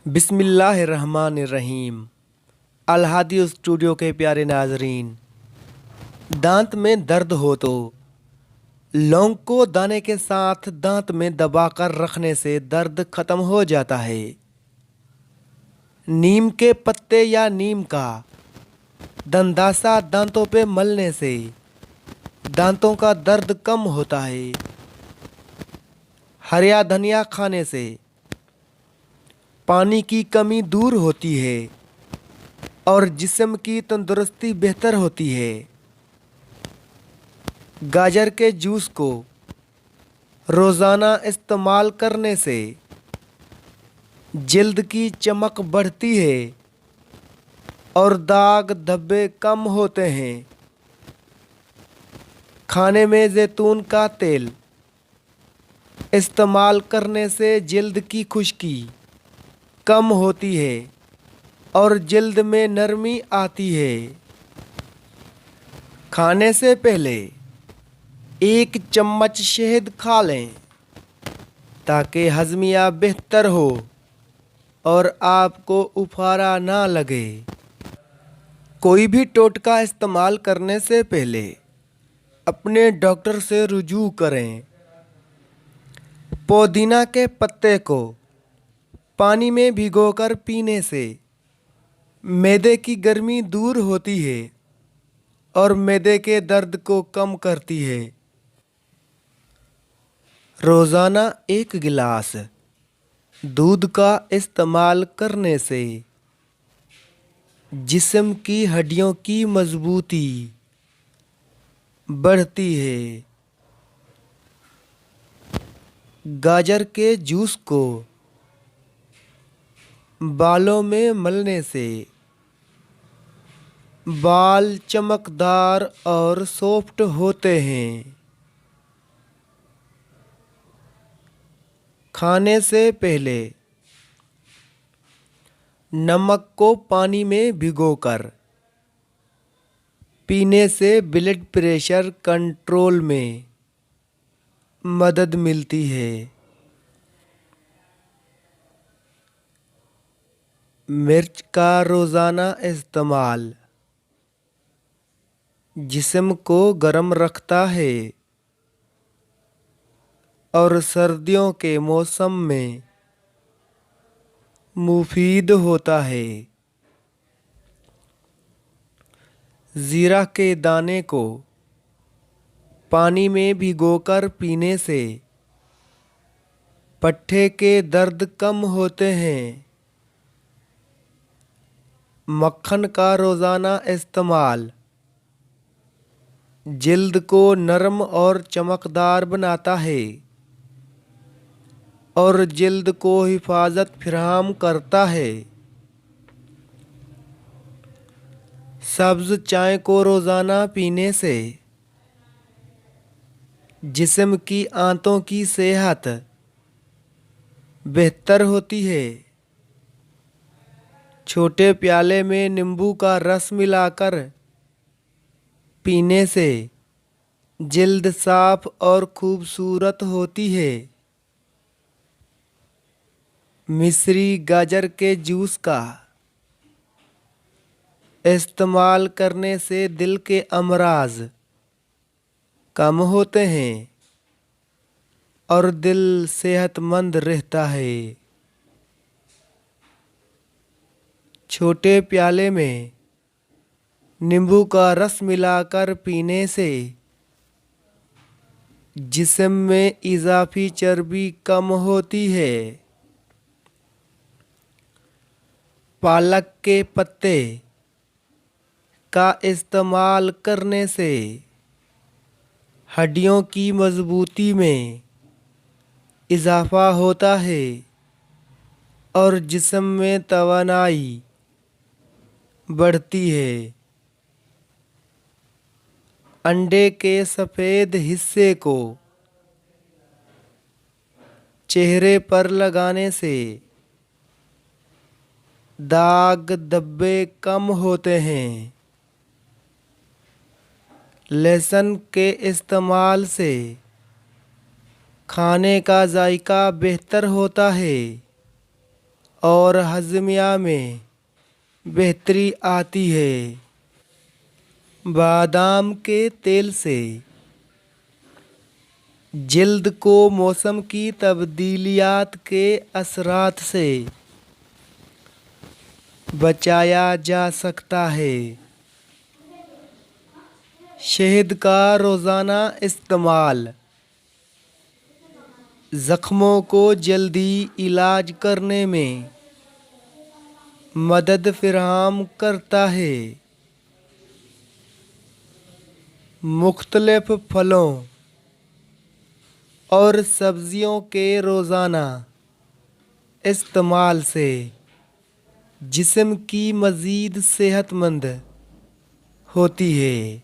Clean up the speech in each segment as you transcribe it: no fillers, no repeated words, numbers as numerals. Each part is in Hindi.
बिस्मिल्लाहिर्रहमानिर्रहीम। अलहादी स्टूडियो के प्यारे नाजरीन, दांत में दर्द हो तो लौंग को दाने के साथ दांत में दबाकर रखने से दर्द खत्म हो जाता है। नीम के पत्ते या नीम का दंदासा दांतों पे मलने से दांतों का दर्द कम होता है। हरा धनिया खाने से पानी की कमी दूर होती है और जिस्म की तंदुरुस्ती बेहतर होती है। गाजर के जूस को रोज़ाना इस्तेमाल करने से जल्द की चमक बढ़ती है और दाग धब्बे कम होते हैं। खाने में जैतून का तेल इस्तेमाल करने से जल्द की खुश्की कम होती है और जल्द में नरमी आती है। खाने से पहले 1 चम्मच शहद खा लें ताकि हज़मिया बेहतर हो और आपको उफारा ना लगे। कोई भी टोटका इस्तेमाल करने से पहले अपने डॉक्टर से रुजू करें। पुदीना के पत्ते को पानी में भिगोकर पीने से मैदे की गर्मी दूर होती है और मैदे के दर्द को कम करती है। रोज़ाना 1 गिलास दूध का इस्तेमाल करने से जिस्म की हड्डियों की मजबूती बढ़ती है। गाजर के जूस को बालों में मलने से बाल चमकदार और सॉफ्ट होते हैं। खाने से पहले नमक को पानी में भिगोकर पीने से ब्लड प्रेशर कंट्रोल में मदद मिलती है। मिर्च का रोज़ाना इस्तेमाल जिस्म को गर्म रखता है और सर्दियों के मौसम में मुफीद होता है। ज़ीरा के दाने को पानी में भिगोकर पीने से पट्ठे के दर्द कम होते हैं। मक्खन का रोज़ाना इस्तेमाल जल्द को नरम और चमकदार बनाता है और जल्द को हिफाजत फराहम करता है। सब्ज़ चाय को रोज़ाना पीने से जिस्म की आंतों की सेहत बेहतर होती है। छोटे प्याले में नींबू का रस मिलाकर पीने से जल्द साफ और खूबसूरत होती है। मिश्री गाजर के जूस का इस्तेमाल करने से दिल के अमराज कम होते हैं और दिल सेहतमंद रहता है। छोटे प्याले में नींबू का रस मिलाकर पीने से जिस्म में इजाफी चर्बी कम होती है। पालक के पत्ते का इस्तेमाल करने से हड्डियों की मजबूती में इजाफा होता है और जिस्म में तवानाई बढ़ती है। अंडे के सफ़ेद हिस्से को चेहरे पर लगाने से दाग धब्बे कम होते हैं। लहसुन के इस्तेमाल से खाने का जायका बेहतर होता है और हज़मिया में बेहतरी आती है। बादाम के तेल से जिल्द को मौसम की तब्दीलियात के असरात से बचाया जा सकता है। शहद का रोज़ाना इस्तेमाल ज़ख्मों को जल्दी इलाज करने में मदद फ़राहम करता है। मुख्तलिफ फलों और सब्ज़ियों के रोज़ाना इस्तेमाल से जिस्म की मज़ीद सेहतमंद होती है।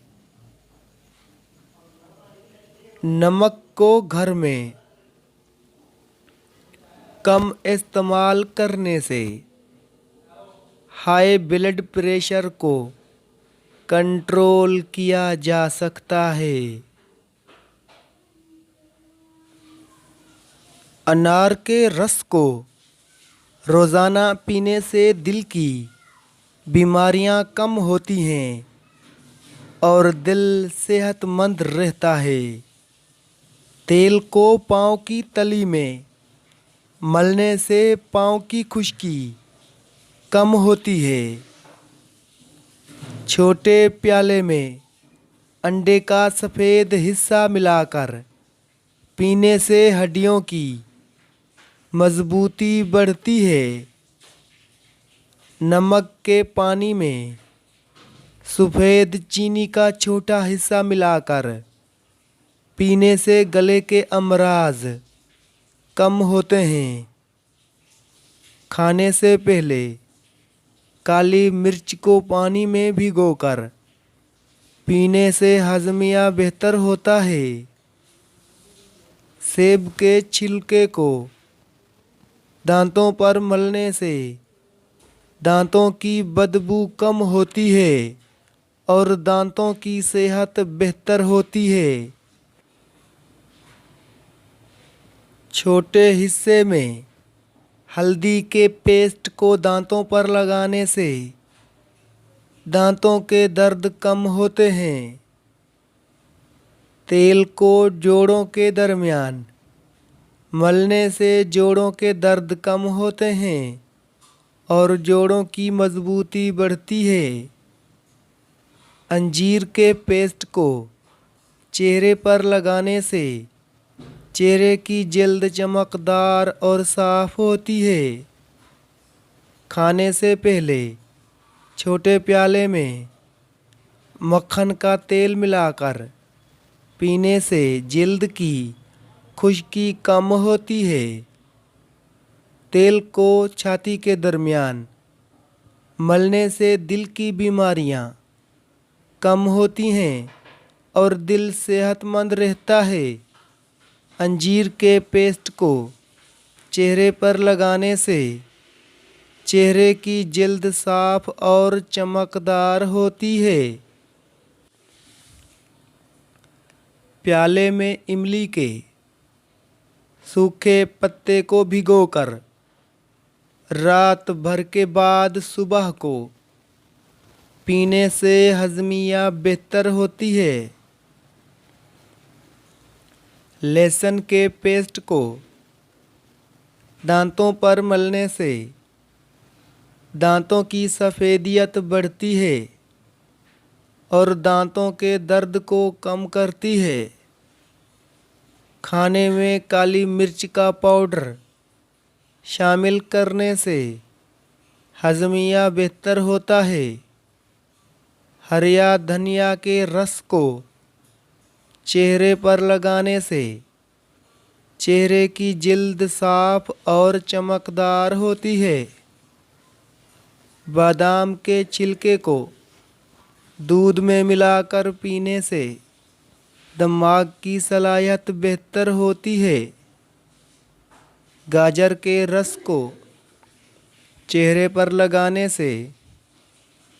नमक को घर में कम इस्तेमाल करने से हाई ब्लड प्रेशर को कंट्रोल किया जा सकता है। अनार के रस को रोज़ाना पीने से दिल की बीमारियां कम होती हैं और दिल सेहतमंद रहता है। तेल को पाँव की तली में मलने से पाँव की खुश्की कम होती है। छोटे प्याले में अंडे का सफ़ेद हिस्सा मिलाकर पीने से हड्डियों की मजबूती बढ़ती है। नमक के पानी में सफ़ेद चीनी का छोटा हिस्सा मिलाकर पीने से गले के अमराज कम होते हैं। खाने से पहले काली मिर्च को पानी में भिगोकर पीने से हज़मिया बेहतर होता है। सेब के छिलके को दांतों पर मलने से दांतों की बदबू कम होती है और दांतों की सेहत बेहतर होती है। छोटे हिस्से में हल्दी के पेस्ट को दांतों पर लगाने से दांतों के दर्द कम होते हैं। तेल को जोड़ों के दरमियान मलने से जोड़ों के दर्द कम होते हैं और जोड़ों की मजबूती बढ़ती है। अंजीर के पेस्ट को चेहरे पर लगाने से चेहरे की जल्द चमकदार और साफ होती है। खाने से पहले छोटे प्याले में मक्खन का तेल मिलाकर पीने से जल्द की खुश्की कम होती है। तेल को छाती के दरमियान मलने से दिल की बीमारियां कम होती हैं और दिल सेहतमंद रहता है। अंजीर के पेस्ट को चेहरे पर लगाने से चेहरे की जल्द साफ और चमकदार होती है। प्याले में इमली के सूखे पत्ते को भिगोकर रात भर के बाद सुबह को पीने से हज़मिया बेहतर होती है। लहसुन के पेस्ट को दांतों पर मलने से दांतों की सफ़ेदियत बढ़ती है और दांतों के दर्द को कम करती है। खाने में काली मिर्च का पाउडर शामिल करने से हज़मिया बेहतर होता है। हरिया धनिया के रस को चेहरे पर लगाने से चेहरे की जल्द साफ और चमकदार होती है। बादाम के छिलके को दूध में मिलाकर पीने से दिमाग की सलाहियत बेहतर होती है। गाजर के रस को चेहरे पर लगाने से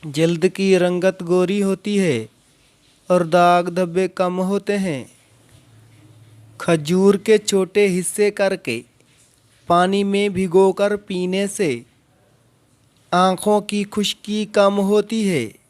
जल्द की रंगत गोरी होती है और दाग धब्बे कम होते हैं। खजूर के छोटे हिस्से करके पानी में भिगोकर पीने से आँखों की खुश्की कम होती है।